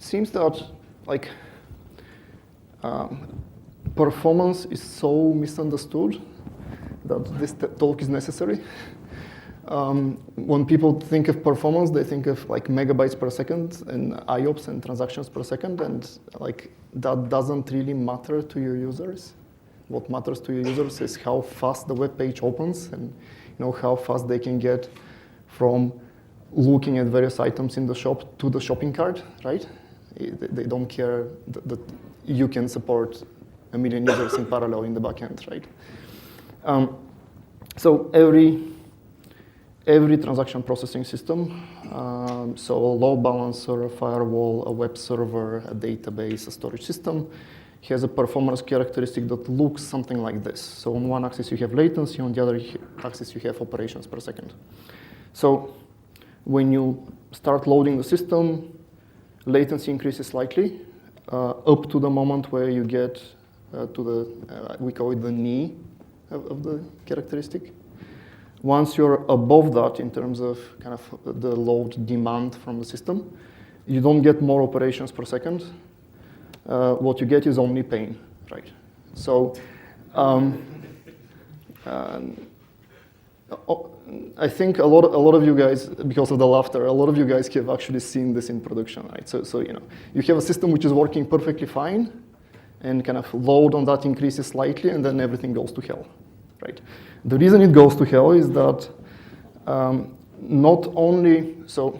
seems that like performance is so misunderstood that this talk is necessary. When people think of performance, they think of like megabytes per second and IOPS and transactions per second, and like that doesn't really matter to your users. What matters to your users is how fast the web page opens and how fast they can get from looking at various items in the shop to the shopping cart, right? They don't care that you can support 1 million users in parallel in the backend, right? So every transaction processing system, so a load balancer, a firewall, a web server, a database, a storage system, has a performance characteristic that looks something like this. So on one axis you have latency, on the other axis you have operations per second. So when you start loading the system, latency increases slightly up to the moment where you get to the, we call it the knee of the characteristic. Once you're above that in terms of kind of the load demand from the system, you don't get more operations per second. What you get is only pain, right? So I think a lot of you guys, because of the laughter, a lot of you guys have actually seen this in production, right? So you have a system which is working perfectly fine, and kind of load on that increases slightly, and then everything goes to hell, right? The reason it goes to hell is that not only, so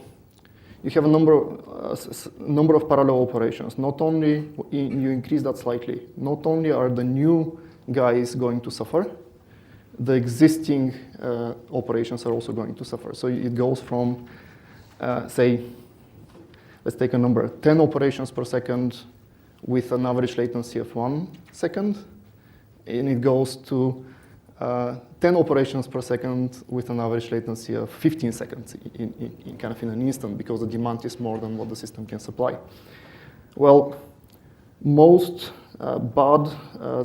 you have a number of parallel operations. Not only you increase that slightly, not only are the new guys going to suffer, the existing operations are also going to suffer. So it goes from, say, let's take a number, 10 operations per second with an average latency of 1 second, and it goes to 10 operations per second with an average latency of 15 seconds in kind of in an instant, because the demand is more than what the system can supply. Well, most bad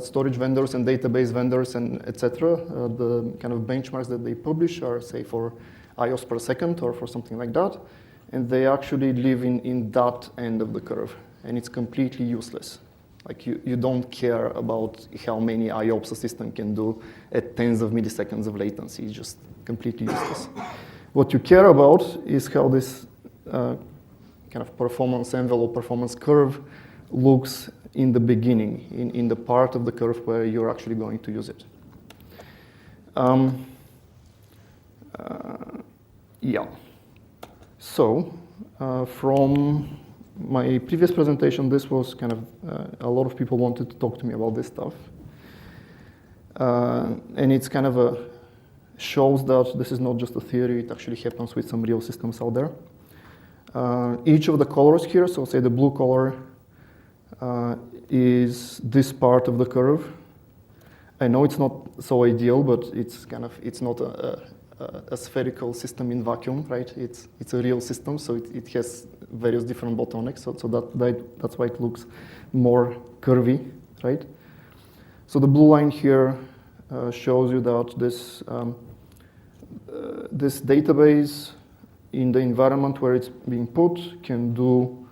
storage vendors and database vendors and etc., the kind of benchmarks that they publish are, say, for IOPS per second or for something like that, and they actually live in that end of the curve, and it's completely useless. Like you don't care about how many IOPS a system can do at tens of milliseconds of latency. It's just completely useless. What you care about is how this kind of performance envelope, performance curve looks in the beginning, in the part of the curve where you're actually going to use it. Yeah. So from my previous presentation, this was kind of, a lot of people wanted to talk to me about this stuff. And it's kind of shows that this is not just a theory, it actually happens with some real systems out there. Each of the colors here, so say the blue color is this part of the curve. I know it's not so ideal, but it's kind of, it's not a spherical system in vacuum, right? It's a real system, so it has various different bottlenecks, so that's why it looks more curvy, right? So the blue line here shows you that this this database in the environment where it's being put can do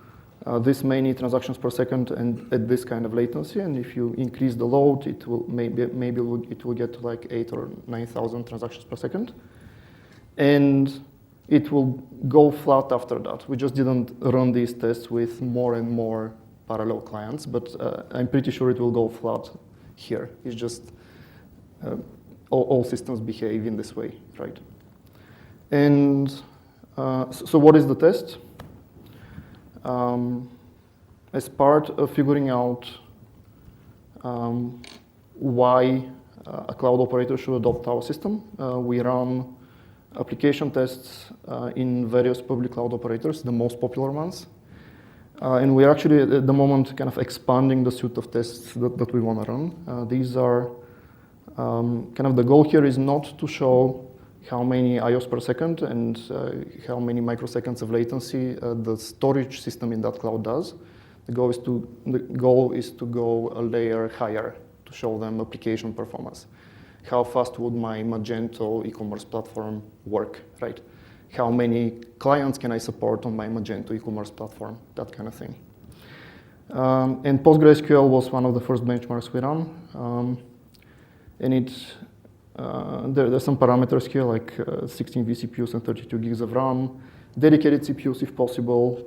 this many transactions per second and at this kind of latency, and if you increase the load, it will maybe it will get to like 8,000 or 9,000 transactions per second, and it will go flat after that. We just didn't run these tests with more and more parallel clients, but I'm pretty sure it will go flat here. It's just all systems behave in this way, right? And so what is the test? As part of figuring out why a cloud operator should adopt our system, we run application tests in various public cloud operators, the most popular ones. And we're actually at the moment kind of expanding the suite of tests that we want to run. These are kind of the goal here is not to show how many IOPS per second and how many microseconds of latency the storage system in that cloud does. The goal is to go a layer higher to show them application performance. How fast would my Magento e-commerce platform work, right? How many clients can I support on my Magento e-commerce platform? That kind of thing. And PostgreSQL was one of the first benchmarks we ran. And there's some parameters here, like 16 vCPUs and 32 gigs of RAM, dedicated CPUs if possible,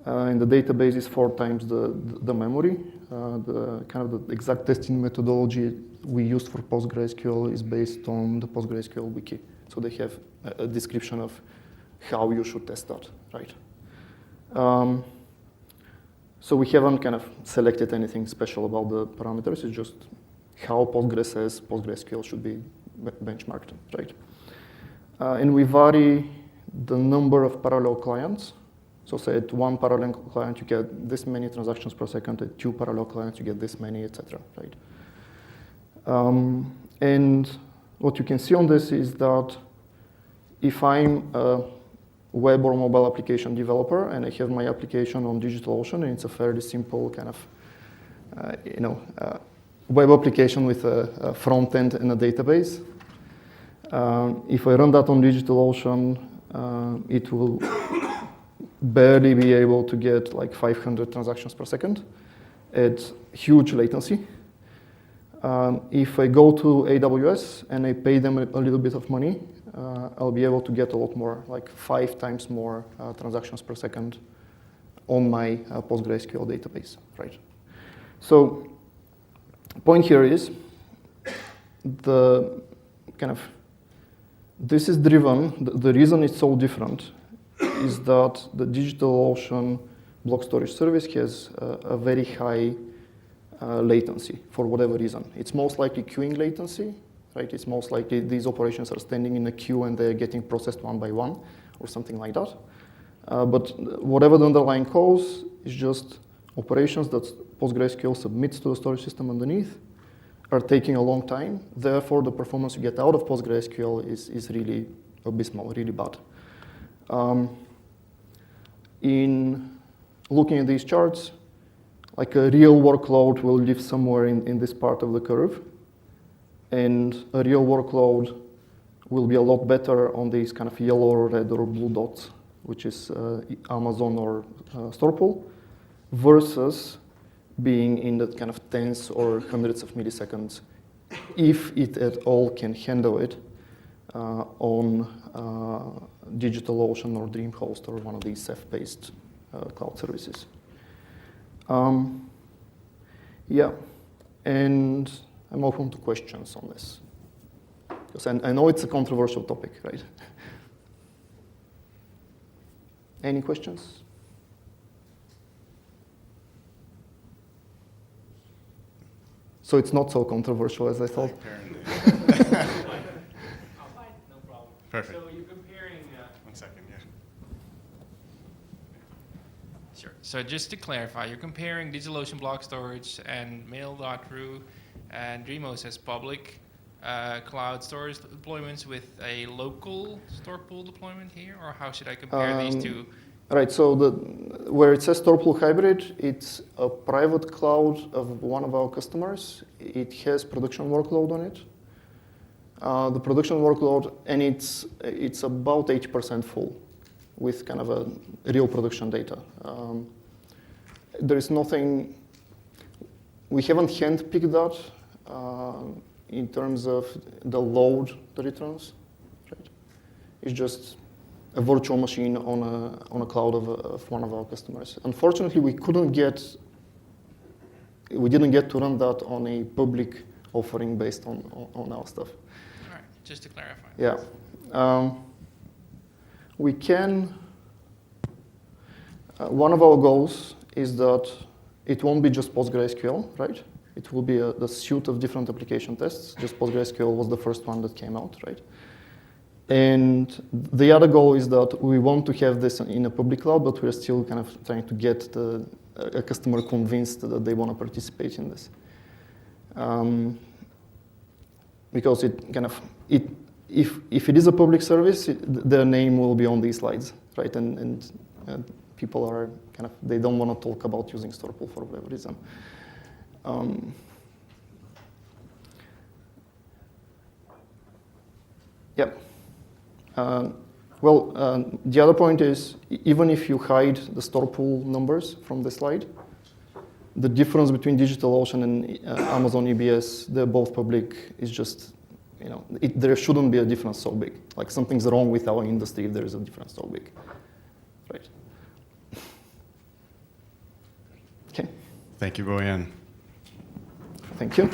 and the database is 4 times the memory. The exact testing methodology we used for PostgreSQL is based on the PostgreSQL wiki. So they have a description of how you should test that, right? So we haven't kind of selected anything special about the parameters. It's just how Postgres says PostgreSQL should be benchmarked, right? And we vary the number of parallel clients. So say at 1 parallel client, you get this many transactions per second. At 2 parallel clients, you get this many, etc. Right? And what you can see on this is that if I'm a web or mobile application developer and I have my application on DigitalOcean, and it's a fairly simple kind of, web application with a front end and a database. If I run that on DigitalOcean, it will barely be able to get like 500 transactions per second at huge latency. If I go to AWS and I pay them a little bit of money, I'll be able to get a lot more, like 5 times more transactions per second on my PostgreSQL database, right? So point here is this is driven, the reason it's so different is that the DigitalOcean block storage service has a very high latency for whatever reason. It's most likely queuing latency, right? It's most likely these operations are standing in a queue and they're getting processed one by one or something like that. But whatever the underlying cause is just operations that PostgreSQL submits to the storage system underneath are taking a long time. Therefore, the performance you get out of PostgreSQL is really abysmal, really bad. In looking at these charts, like a real workload will live somewhere in this part of the curve. And a real workload will be a lot better on these kind of yellow or red or blue dots, which is Amazon or StorPool, versus being in that kind of tens or hundreds of milliseconds, if it at all can handle it on DigitalOcean or DreamHost or one of these Ceph-based cloud services. Yeah, and I'm open to questions on this. Because I know it's a controversial topic, right? Any questions? So it's not so controversial as I thought. No problem. Perfect. So you're comparing. 1 second, yeah. Sure. So just to clarify, you're comparing DigitalOcean block storage and mail.ru and DreamOS as public cloud storage deployments with a local StorPool deployment here, or how should I compare these two? Right, so where it says StorPool hybrid, it's a private cloud of one of our customers. It has production workload on it. The production workload, and it's about 80% full with kind of a real production data. There is nothing, we haven't handpicked that in terms of the load that it runs, right? It's just a virtual machine on a cloud of one of our customers. Unfortunately, we didn't get to run that on a public offering based on our stuff. All right, just to clarify. Yeah. We can, one of our goals is that it won't be just PostgreSQL, right? It will be a suite of different application tests. Just PostgreSQL was the first one that came out, right? And the other goal is that we want to have this in a public cloud, but we're still kind of trying to get a customer convinced that they want to participate in this. Because it kind of, if it is a public service, their name will be on these slides, right? And people are kind of, they don't want to talk about using StorPool for whatever reason. Yep. The other point is, even if you hide the StorPool numbers from the slide, the difference between DigitalOcean and Amazon EBS, they're both public, is just, there shouldn't be a difference so big. Like something's wrong with our industry if there is a difference so big, right? Okay. Thank you, Boyan. Thank you.